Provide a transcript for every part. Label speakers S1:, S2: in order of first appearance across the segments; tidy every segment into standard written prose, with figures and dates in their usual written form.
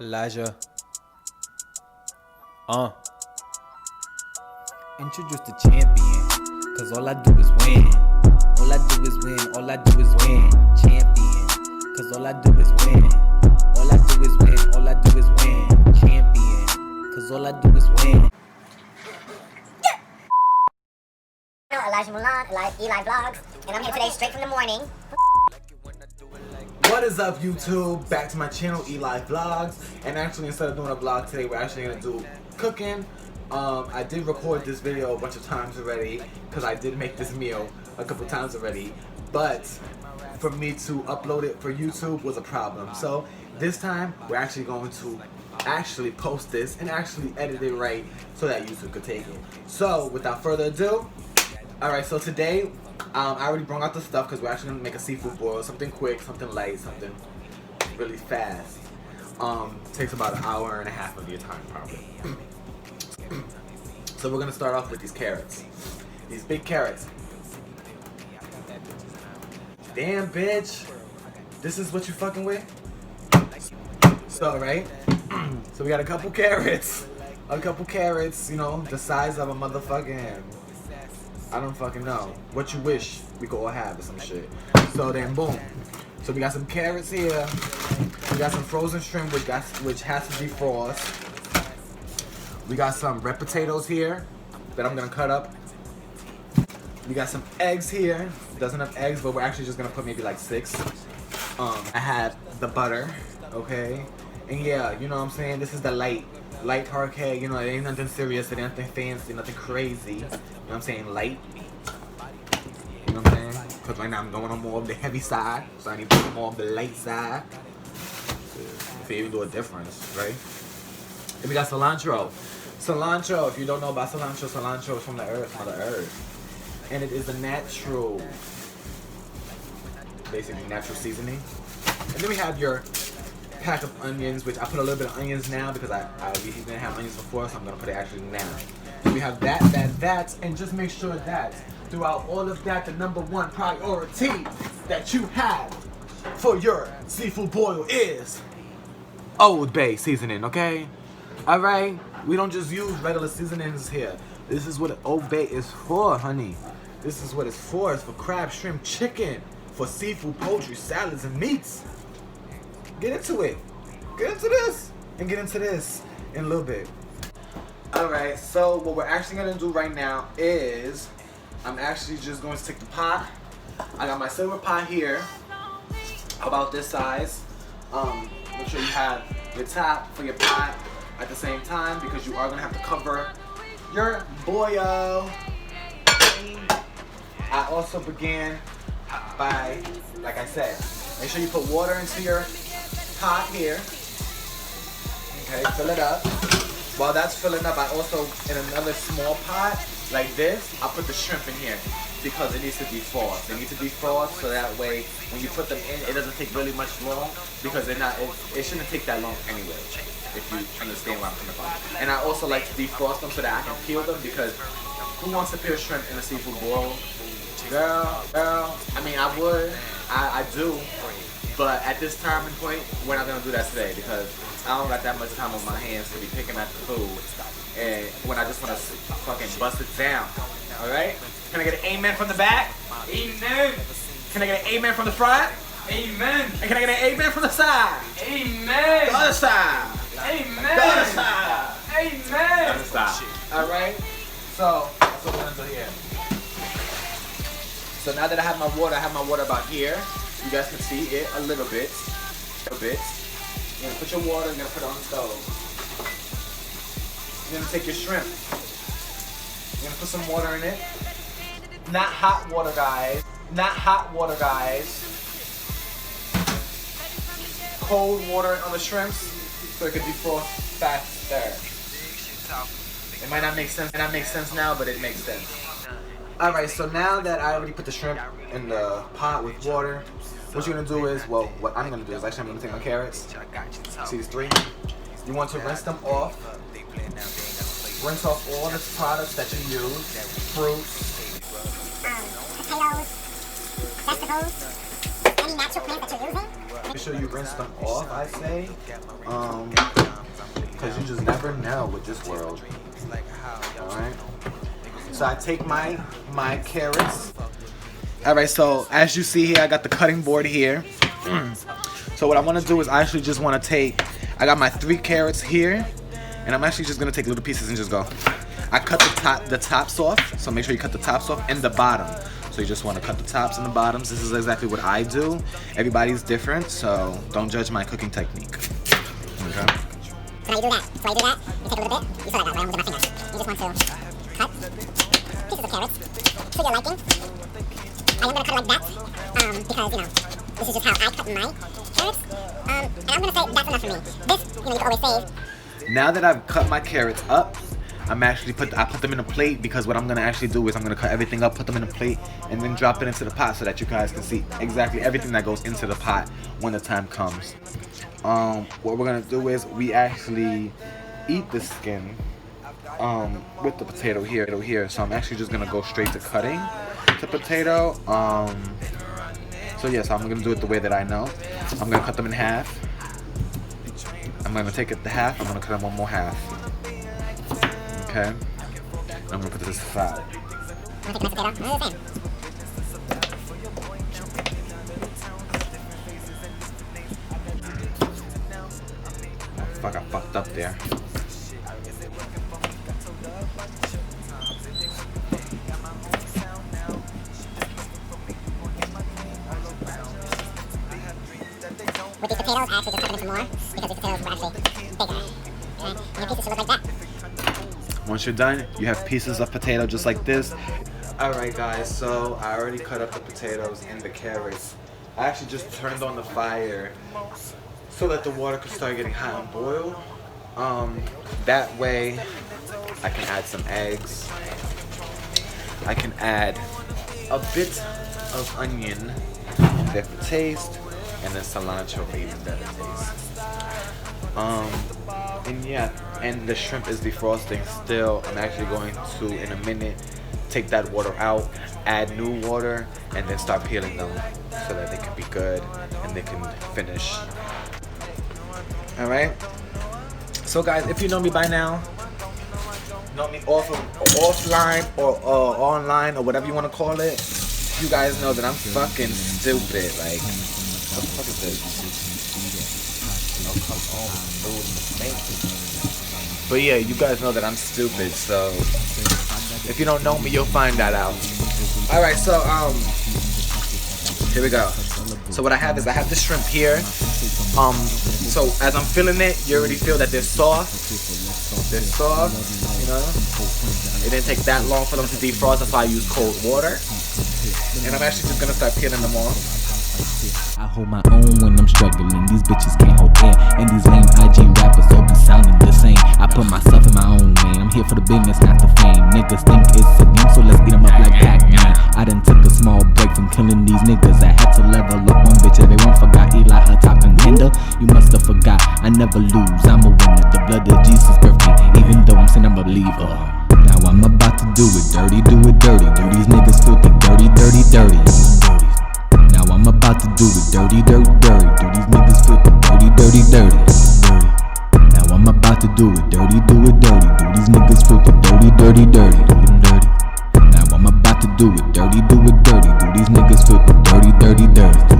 S1: Elijah. Introduce the champion, cause all I do is win. All I do is win, all I do is win. Champion, cause all I do is win. All I do is win, all I do is win. Champion, cause all I do is win.
S2: Elijah Mulan, EliVlogs, and I'm here today straight from the morning.
S3: What is up, YouTube? Back to my channel, EliVlogs, and actually instead of doing a vlog today, we're actually gonna do cooking. I did record this video a bunch of times already because I did make this meal a couple times already, but for me to upload it for YouTube was a problem. So this time we're actually going to actually post this and actually edit it right so that YouTube could take it. So without further ado, alright, so today I already brought out the stuff because we're actually going to make a seafood boil, something quick, something light, something really fast. Takes about an hour and a half of your time probably. So we're going to start off with these carrots. These big carrots. Damn, bitch. This is what you fucking with? So, right? So we got a couple carrots. A couple carrots, you know, the size of a motherfucking... I don't fucking know. What you wish we could all have or some shit. So then, boom. So we got some carrots here. We got some frozen shrimp which has to defrost. We got some red potatoes here that I'm gonna cut up. We got some eggs here. Doesn't have eggs, but we're actually just gonna put maybe like 6. I had the butter, okay? And yeah, you know what I'm saying? This is the light parquet, you know, it ain't nothing serious, it ain't nothing fancy, nothing crazy. You know what I'm saying? Light. You know what I'm saying? Because right now I'm going on more of the heavy side, so I need to put more of the light side. If it even do a difference, right? And we got cilantro. Cilantro, if you don't know about cilantro, cilantro is from the earth, Mother Earth. And it is a natural, basically natural seasoning. And then we have your pack of onions, which I put a little bit of onions now because I didn't have onions before, so I'm gonna put it actually now. So we have that, and just make sure that throughout all of that, the #1 priority that you have for your seafood boil is Old Bay seasoning, okay? Alright? We don't just use regular seasonings here. This is what Old Bay is for, honey. This is what it's for. It's for crab, shrimp, chicken, for seafood, poultry, salads, and meats. Get into it. Get into this. And get into this in a little bit. Alright, so what we're actually going to do right now is I'm actually just going to take the pot. I got my silver pot here, about this size. Make sure you have your top for your pot at the same time because you are going to have to cover your boil. I also began by, like I said, make sure you put water into your pot here. Okay, fill it up. While that's filling up, I also, in another small pot like this, I put the shrimp in here because it needs to defrost. They need to defrost so that way when you put them in, it doesn't take really much long because they're not. It shouldn't take that long anyway. If you understand where I'm coming from. And I also like to defrost them so that I can peel them because who wants to peel shrimp in a seafood boil? Girl, I mean, I would, I do, but at this time and point, we're not gonna do that today because I don't got that much time on my hands to be picking at the food, and when I just want to fucking bust it down. All right? Can I get an amen from the back? Amen. Can I get an amen from the front? Amen. And can I get an amen from the side? Amen. The other side. Amen. The other side. Amen. The other side. All right? So that's what we're gonna do here. So now that I have my water about here. You guys can see it a little bit. You're gonna put your water, you're gonna put it on the stove. You're gonna take your shrimp. You're gonna put some water in it. Not hot water, guys. Not hot water, guys. Cold water on the shrimps so it can defrost faster. It might not make sense now, but it makes sense. Alright, so now that I already put the shrimp in the pot with water, what you're going to do is, well, what I'm going to do is actually I'm going to take my carrots. See these 3? You want to rinse them off. Rinse off all the products that you use. Fruits.
S2: Potatoes, vegetables, any natural plants that you're using.
S3: Make sure you rinse them off, I say. Because you just never know with this world. Alright. So I take my carrots. Alright, so as you see here, I got the cutting board here. So what I want to do is I actually just want to take, I got my 3 carrots here, and I'm actually just going to take little pieces and just go. I cut the tops off, so make sure you cut the tops off and the bottom. So you just want to cut the tops and the bottoms. This is exactly what I do. Everybody's different, so don't judge my cooking technique. Okay.
S2: So now you do that. So while you do that, you take a little bit, you feel like that, right? I'm with my finger. You just want to cut pieces of carrots to your liking. I am going to cut it like that, because, you know, this is just how I cut my carrots. And I'm going to say that's enough for me. This, you know, you can always save.
S3: Now that I've cut my carrots up, I put them in a plate, because what I'm gonna actually do is I'm gonna cut everything up, put them in a plate, and then drop it into the pot so that you guys can see exactly everything that goes into the pot when the time comes. What we're gonna do is we actually eat the skin with the potato here. So I'm actually just gonna go straight to cutting the potato. So yes, I'm gonna do it the way that I know. I'm gonna cut them in half. I'm gonna take it to half. I'm gonna cut them one more half. Okay, and I'm gonna put this aside.
S2: I'm going to take a nice potato. I'm
S3: Oh, fuck, I fucked up there.
S2: With these potatoes, I actually just cut them into more, because these potatoes were actually bigger. Okay, and your pieces should look like that.
S3: Once you're done, you have pieces of potato just like this. Alright guys, so I already cut up the potatoes and the carrots. I actually just turned on the fire so that the water could start getting hot and boil. That way I can add some eggs. I can add a bit of onion there for taste, and then cilantro for even better taste. And yeah, and the shrimp is defrosting still. I'm actually going to, in a minute, take that water out, add new water, and then start peeling them so that they can be good and they can finish. Alright? So guys, if you know me by now, know me offline or online or whatever you want to call it, you guys know that I'm fucking stupid. Like, what the fuck is this? Oh, come on. But yeah, you guys know that I'm stupid, so if you don't know me, you'll find that out. Alright, so here we go. So what I have is I have the shrimp here. So as I'm filling it, you already feel that they're soft. They're soft, you know. It didn't take that long for them to defrost, that's why I use cold water. And I'm actually just gonna start peeling them off.
S1: I hold my own when I'm struggling. These bitches can't hold air, and these lame IG rappers all be sounding the same. I put myself in my own way. I'm here for the business, not the fame. Niggas think it's a game, so let's eat them up like Pac-Man. I done took a small break from killing these niggas. I had to level up on bitch. Everyone forgot Eli a top contender. You must have forgot. I never lose. I'm a winner. The blood of Jesus birthed me. Even though I'm saying I'm a believer. Now I'm about to do it dirty, do it dirty. Do these niggas filthy, dirty, dirty, dirty. Now I'm about to do it dirty, dirty, dirty. Do these niggas filthy, dirty, dirty, dirty, dirty. Now I'm about to do it dirty, do it dirty. Do these niggas filthy, dirty, dirty, dirty, dirty. Now I'm about to do it dirty, do it dirty. Do these niggas filthy, dirty, dirty, dirty, dirty.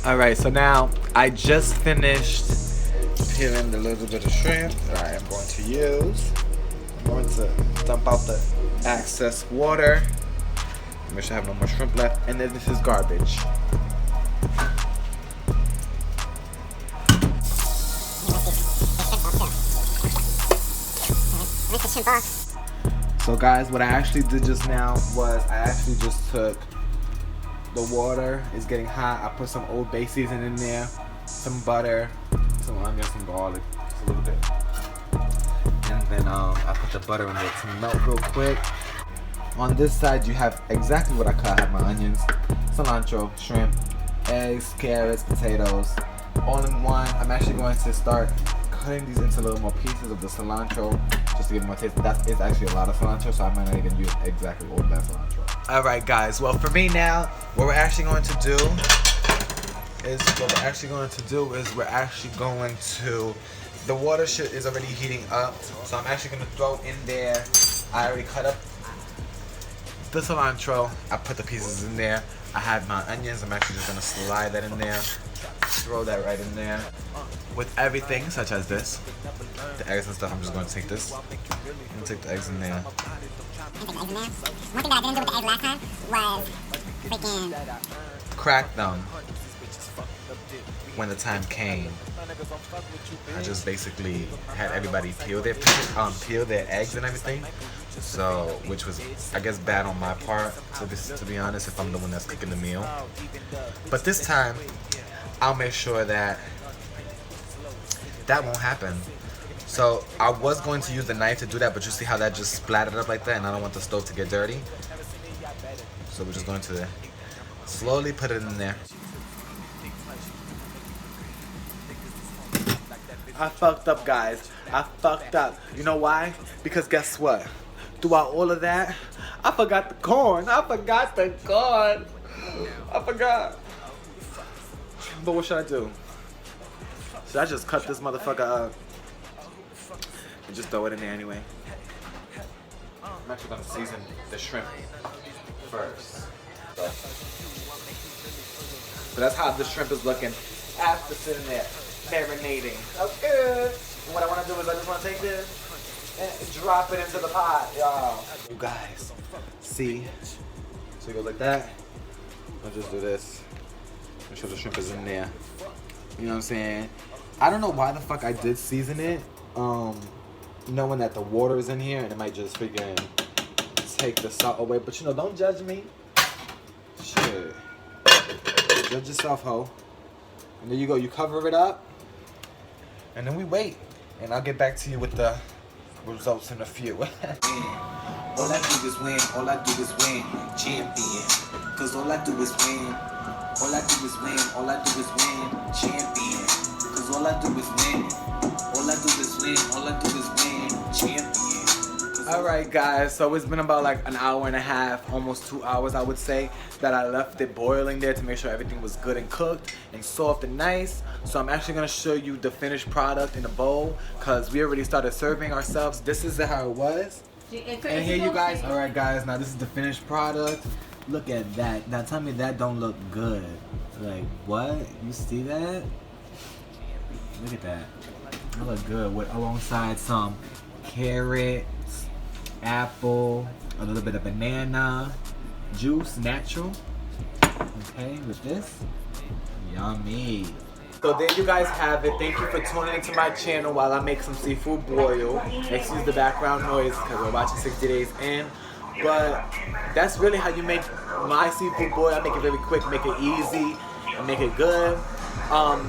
S3: Alright, so now I just finished peeling the little bit of shrimp that I am going to use. I'm going to dump out the excess water. Make sure I have no more shrimp left. And then this is garbage. So guys, what I actually did just now was I actually just took the water, is getting hot. I put some Old Bay seasoning in there, some butter, some onion, some garlic, just a little bit. And then I put the butter in there to melt real quick. On this side, you have exactly what I cut. I have my onions, cilantro, shrimp, eggs, carrots, potatoes, all in one. I'm actually going to start putting these into little more pieces of the cilantro just to give it more taste. But that is actually a lot of cilantro, so I might not even use exactly all that cilantro. Alright guys, well for me now, what we're actually going to do is the water is already heating up, so I'm actually gonna throw in there. I already cut up the cilantro. I put the pieces in there. I have my onions. I'm actually just gonna slide that in there. Throw that right in there. With everything, such as this, the eggs and stuff, I'm just gonna take this. I'm gonna take the eggs in there.
S2: One thing that I didn't do with the egg last time was freaking
S3: Crack them when the time came. I just basically had everybody peel their eggs and everything. So, which was, I guess, bad on my part, to be honest, if I'm the one that's cooking the meal. But this time, I'll make sure that won't happen. So, I was going to use the knife to do that, but you see how that just splattered up like that, and I don't want the stove to get dirty. So, we're just going to slowly put it in there. I fucked up, guys. I fucked up. You know why? Because guess what? Throughout all of that, I forgot the corn. I forgot. But what should I do? Should I just cut this motherfucker up and just throw it in there anyway? I'm actually gonna season the shrimp first. So that's how the shrimp is looking after sitting there marinating. Okay. What I want to do is I just want to take this and drop it into the pot, y'all. You guys, see? So you go like that. I'll just do this. Make sure the shrimp is in there. You know what I'm saying? I don't know why the fuck I did season it. Knowing that the water is in here and it might just freaking take the salt away. But you know, don't judge me. Shit. Judge yourself, ho. And there you go. You cover it up. And then we wait. And I'll get back to you with the results in a few.
S1: All I do is win, all I do is win, champion. Cause all I do is win, all I do is win, all I do is win, champion. Cause all I do is win, all I do is win, all I do is win, champion.
S3: Alright guys, so it's been about like an hour and a half, almost 2 hours I would say, that I left it boiling there to make sure everything was good and cooked and soft and nice. So I'm actually going to show you the finished product in a bowl because we already started serving ourselves. This is how it was. And here you guys, alright guys, now this is the finished product. Look at that. Now tell me that don't look good. Like what? You see that? Look at that. That look good with alongside some carrots, apple, a little bit of banana juice, natural. Okay, with this, yummy. So there you guys have it. Thank you for tuning into my channel while I make some seafood boil. Excuse the background noise because we're watching 60 Days In. But that's really how you make my seafood boil. I make it very quick, make it easy, and make it good.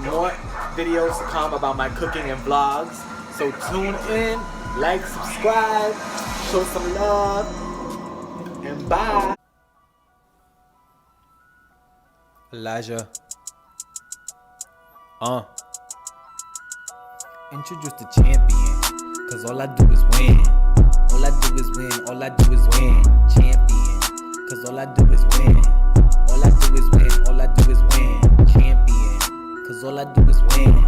S3: More videos to come about my cooking and vlogs. So tune in, like, subscribe, show some love, and bye.
S1: Elijah. Introduce the champion. Cause all I do is win. All I do is win. All I do is win. Champion. Cause all I do is win. All I do is win. All I do is win. Champion. Cause all I do is win.